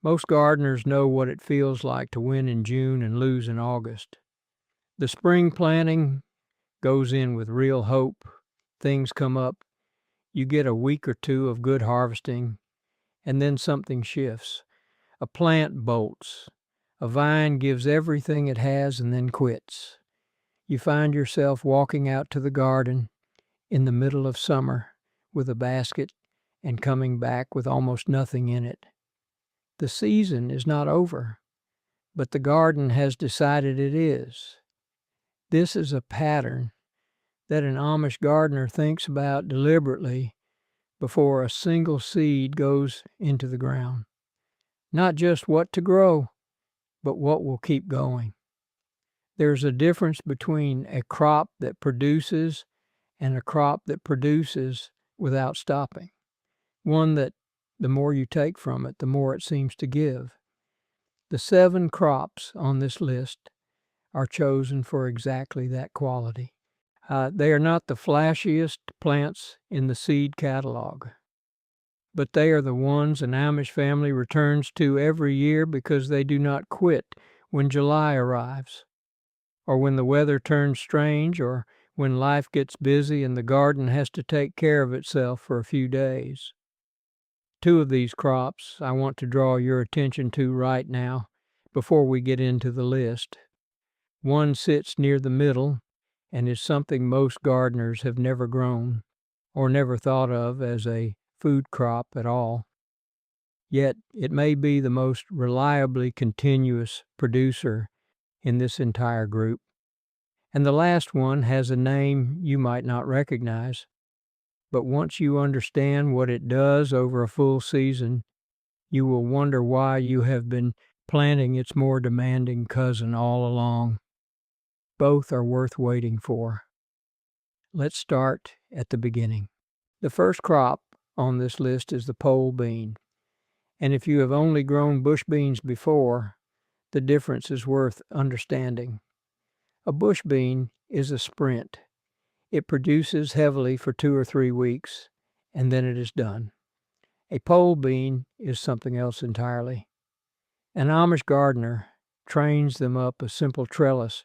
Most gardeners know what it feels like to win in June and lose in August. The spring planting goes in with real hope. Things come up. You get a week or two of good harvesting, and then something shifts. A plant bolts. A vine gives everything it has and then quits. You find yourself walking out to the garden in the middle of summer with a basket and coming back with almost nothing in it. The season is not over, but the garden has decided it is. This is a pattern that an Amish gardener thinks about deliberately before a single seed goes into the ground. Not just what to grow, but what will keep going. There's a difference between a crop that produces and a crop that produces without stopping. One that the more you take from it, the more it seems to give. The 7 crops on this list are chosen for exactly that quality. They are not the flashiest plants in the seed catalog, but they are the ones an Amish family returns to every year because they do not quit when July arrives, or when the weather turns strange, or when life gets busy and the garden has to take care of itself for a few days. 2 of these crops I want to draw your attention to right now before we get into the list. One sits near the middle and is something most gardeners have never grown or never thought of as a food crop at all. Yet it may be the most reliably continuous producer in this entire group. And the last one has a name you might not recognize, but once you understand what it does over a full season, you will wonder why you have been planting its more demanding cousin all along. Both are worth waiting for. Let's start at the beginning. The first crop on this list is the pole bean, and if you have only grown bush beans before, the difference is worth understanding. A bush bean is a sprint. It produces heavily for 2 or 3 weeks, and then it is done. A pole bean is something else entirely. An Amish gardener trains them up a simple trellis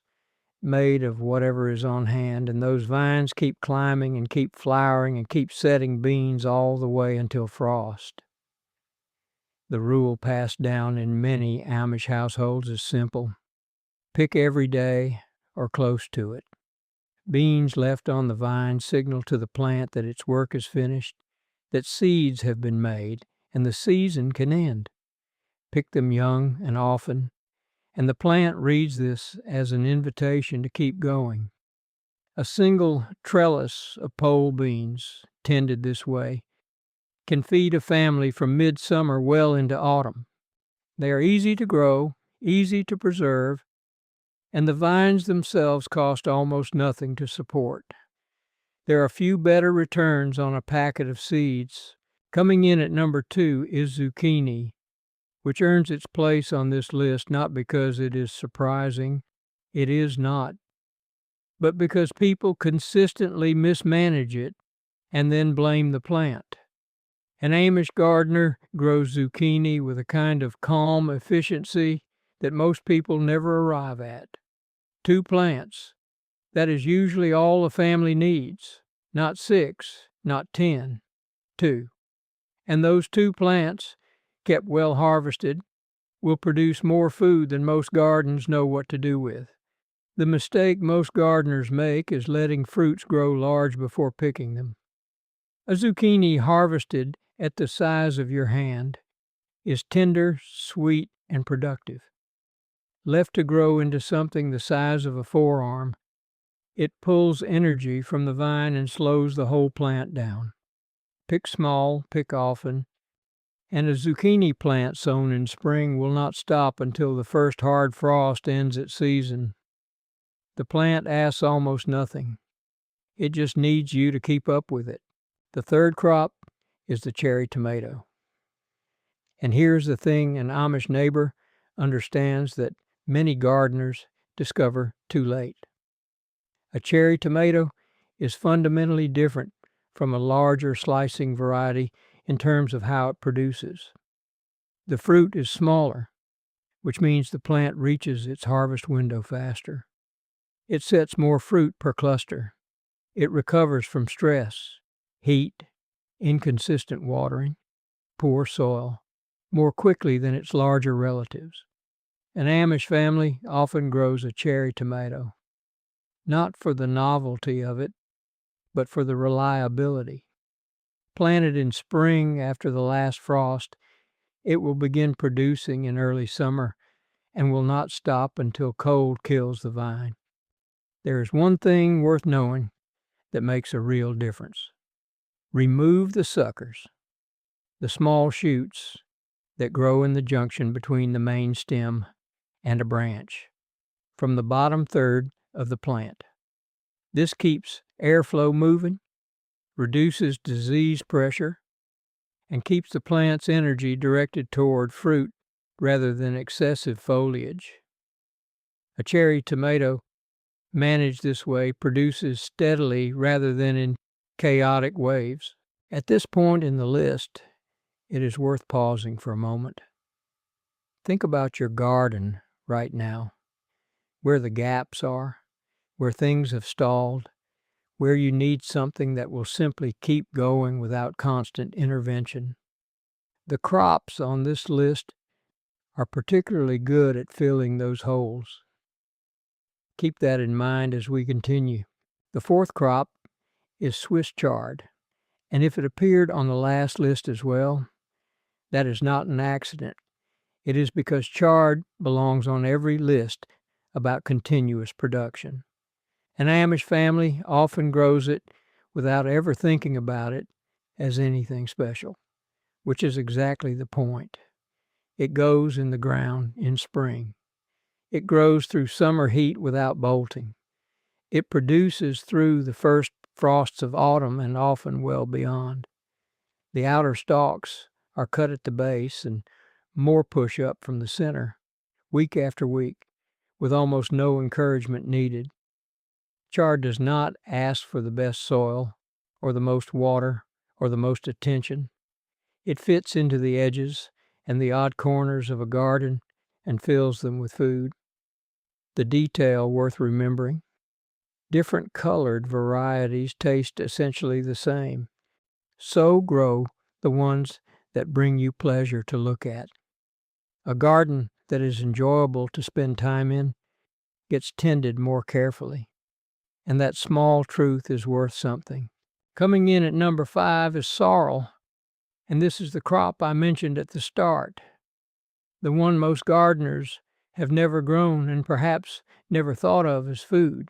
made of whatever is on hand, and those vines keep climbing and keep flowering and keep setting beans all the way until frost. The rule passed down in many Amish households is simple. Pick every day or close to it. Beans left on the vine signal to the plant that its work is finished, that seeds have been made, and the season can end. Pick them young and often, and the plant reads this as an invitation to keep going. A single trellis of pole beans, tended this way, can feed a family from midsummer well into autumn. They are easy to grow, easy to preserve, and the vines themselves cost almost nothing to support. There are few better returns on a packet of seeds. Coming in at number 2 is zucchini, which earns its place on this list not because it is surprising, it is not, but because people consistently mismanage it and then blame the plant. An Amish gardener grows zucchini with a kind of calm efficiency that most people never arrive at. 2 plants. That is usually all a family needs. Not 6, not 10, 2. And those 2 plants, kept well harvested, will produce more food than most gardens know what to do with. The mistake most gardeners make is letting fruits grow large before picking them. A zucchini harvested at the size of your hand is tender, sweet, and productive. Left to grow into something the size of a forearm, it pulls energy from the vine and slows the whole plant down. Pick small, pick often, and a zucchini plant sown in spring will not stop until the first hard frost ends its season. The plant asks almost nothing. It just needs you to keep up with it. The third crop is the cherry tomato. And here's the thing an Amish neighbor understands that many gardeners discover too late. A cherry tomato is fundamentally different from a larger slicing variety in terms of how it produces. The fruit is smaller, which means the plant reaches its harvest window faster. It sets more fruit per cluster. It recovers from stress, heat, inconsistent watering, poor soil, more quickly than its larger relatives. An Amish family often grows a cherry tomato, not for the novelty of it, but for the reliability. Planted in spring after the last frost, it will begin producing in early summer and will not stop until cold kills the vine. There is one thing worth knowing that makes a real difference. Remove the suckers, the small shoots that grow in the junction between the main stem and a branch, from the bottom third of the plant. This keeps airflow moving, reduces disease pressure, and keeps the plant's energy directed toward fruit rather than excessive foliage. A cherry tomato managed this way produces steadily rather than in chaotic waves. At this point in the list, it is worth pausing for a moment. Think about your garden right now, where the gaps are, where things have stalled, where you need something that will simply keep going without constant intervention. The crops on this list are particularly good at filling those holes. Keep that in mind as we continue. The fourth crop is Swiss chard, and if it appeared on the last list as well, that is not an accident. It is because chard belongs on every list about continuous production. An Amish family often grows it without ever thinking about it as anything special, which is exactly the point. It goes in the ground in spring. It grows through summer heat without bolting. It produces through the first frosts of autumn and often well beyond. The outer stalks are cut at the base and more push up from the center, week after week, with almost no encouragement needed. Chard does not ask for the best soil, or the most water, or the most attention. It fits into the edges and the odd corners of a garden and fills them with food. The detail worth remembering: different colored varieties taste essentially the same. So grow the ones that bring you pleasure to look at. A garden that is enjoyable to spend time in gets tended more carefully, and that small truth is worth something. Coming in at number 5 is sorrel, and this is the crop I mentioned at the start, the one most gardeners have never grown and perhaps never thought of as food.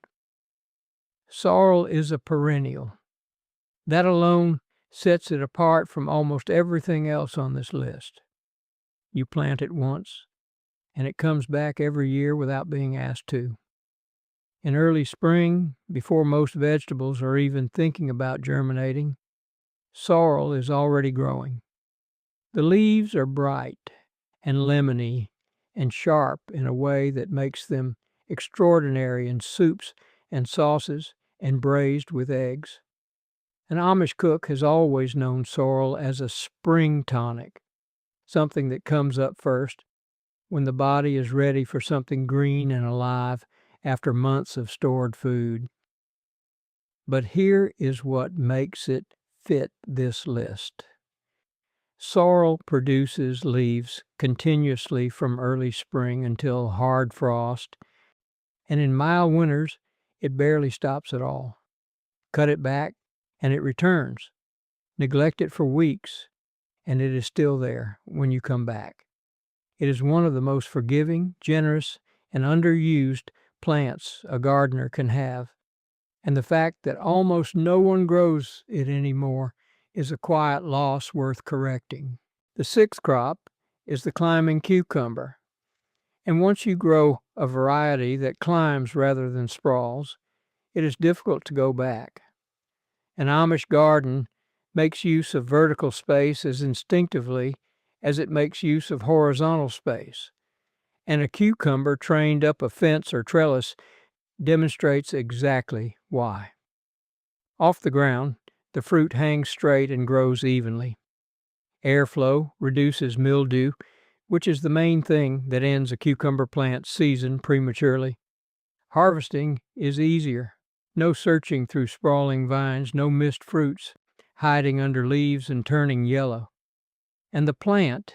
Sorrel is a perennial. That alone sets it apart from almost everything else on this list. You plant it once, and it comes back every year without being asked to. In early spring, before most vegetables are even thinking about germinating, sorrel is already growing. The leaves are bright and lemony and sharp in a way that makes them extraordinary in soups and sauces and braised with eggs. An Amish cook has always known sorrel as a spring tonic, something that comes up first when the body is ready for something green and alive after months of stored food. But here is what makes it fit this list. Sorrel produces leaves continuously from early spring until hard frost, and in mild winters it barely stops at all. Cut it back, and it returns. Neglect it for weeks, and it is still there when you come back. It is one of the most forgiving, generous, and underused plants a gardener can have, and the fact that almost no one grows it anymore is a quiet loss worth correcting. The sixth crop is the climbing cucumber, and once you grow a variety that climbs rather than sprawls, it is difficult to go back. An Amish garden makes use of vertical space as instinctively as it makes use of horizontal space, and a cucumber trained up a fence or trellis demonstrates exactly why. Off the ground, the fruit hangs straight and grows evenly. Airflow reduces mildew which is the main thing that ends a cucumber plant's season prematurely. Harvesting is easier. No searching through sprawling vines, no missed fruits, hiding under leaves and turning yellow. And the plant,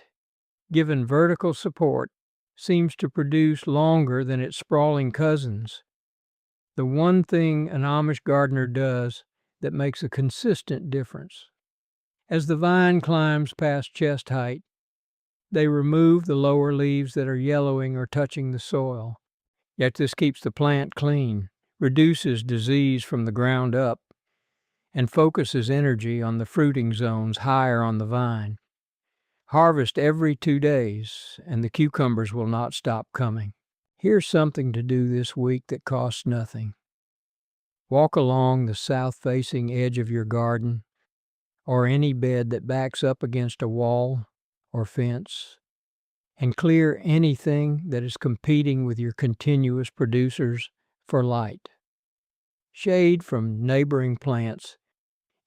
given vertical support, seems to produce longer than its sprawling cousins. The one thing an Amish gardener does that makes a consistent difference. As the vine climbs past chest height, they remove the lower leaves that are yellowing or touching the soil. Yet this keeps the plant clean, reduces disease from the ground up, and focuses energy on the fruiting zones higher on the vine. Harvest every 2 days, and the cucumbers will not stop coming. Here's something to do this week that costs nothing. Walk along the south-facing edge of your garden, or any bed that backs up against a wall or fence, and clear anything that is competing with your continuous producers for light. Shade from neighboring plants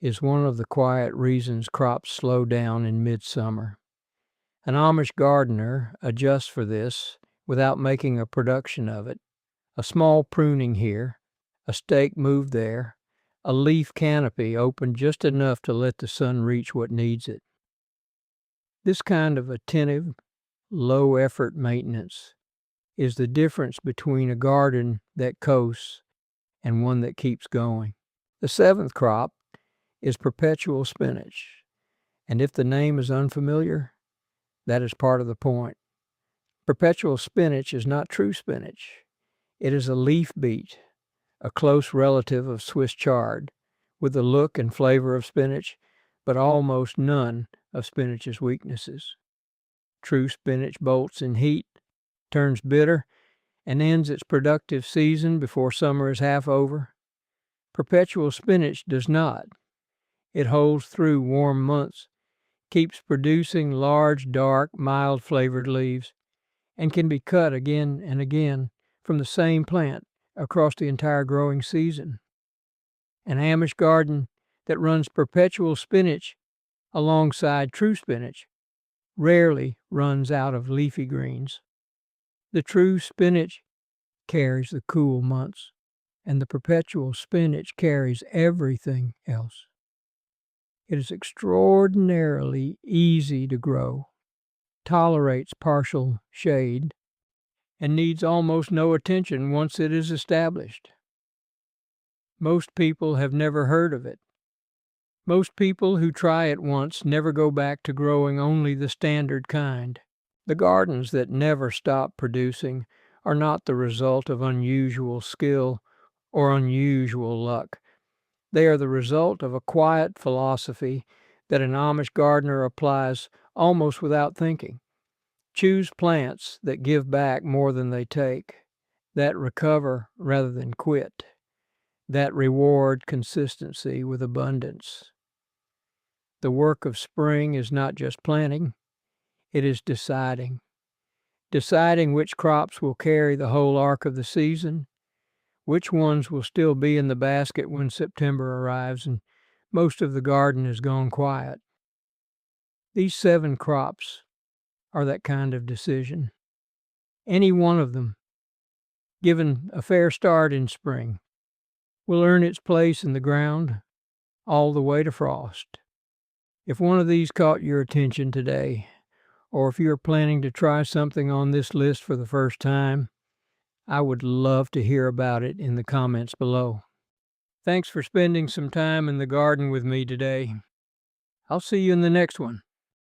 is one of the quiet reasons crops slow down in midsummer. An Amish gardener adjusts for this without making a production of it. A small pruning here, a stake moved there, a leaf canopy opened just enough to let the sun reach what needs it. This kind of attentive, low-effort maintenance is the difference between a garden that coasts and one that keeps going. The 7th crop is perpetual spinach, and if the name is unfamiliar, that is part of the point. Perpetual spinach is not true spinach. It is a leaf beet, a close relative of Swiss chard, with the look and flavor of spinach, but almost none of spinach's weaknesses. True spinach bolts in heat, turns bitter, and ends its productive season before summer is half over. Perpetual spinach does not. It holds through warm months, keeps producing large, dark, mild-flavored leaves, and can be cut again and again from the same plant across the entire growing season. An Amish garden that runs perpetual spinach alongside true spinach rarely runs out of leafy greens. The true spinach carries the cool months, and the perpetual spinach carries everything else. It is extraordinarily easy to grow, tolerates partial shade, and needs almost no attention once it is established. Most people have never heard of it. Most people who try it once never go back to growing only the standard kind. The gardens that never stop producing are not the result of unusual skill or unusual luck. They are the result of a quiet philosophy that an Amish gardener applies almost without thinking. Choose plants that give back more than they take, that recover rather than quit, that reward consistency with abundance. The work of spring is not just planting, it is deciding. Deciding which crops will carry the whole arc of the season, which ones will still be in the basket when September arrives and most of the garden has gone quiet. These 7 crops are that kind of decision. Any one of them, given a fair start in spring, will earn its place in the ground all the way to frost. If one of these caught your attention today, or if you're planning to try something on this list for the first time, I would love to hear about it in the comments below. Thanks for spending some time in the garden with me today. I'll see you in the next one.